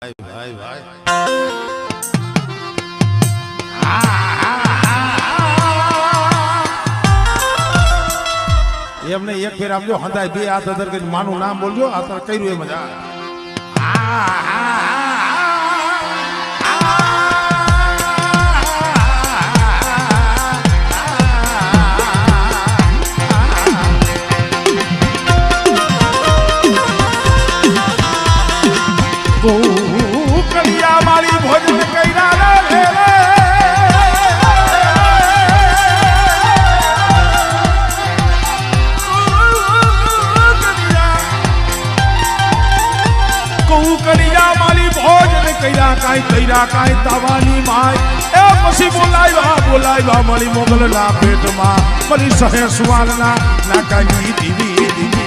ભાઈ ભાઈ એમને એક ફેર આમ જો હંધાય બે હાથ અધર કરીને માનું નામ બોલજો આ તો કર્યું એમ જ કલિયા મારી ભોજન કર્યા રે કલિયા મારી ભોજન કર્યા કાઈ કર્યા કાઈ તાવાની માય એ પછી બોલાવ્યા મળી મોગલ ના પેટમાં મળી સહે સુવાલના ના કાઈ દીવી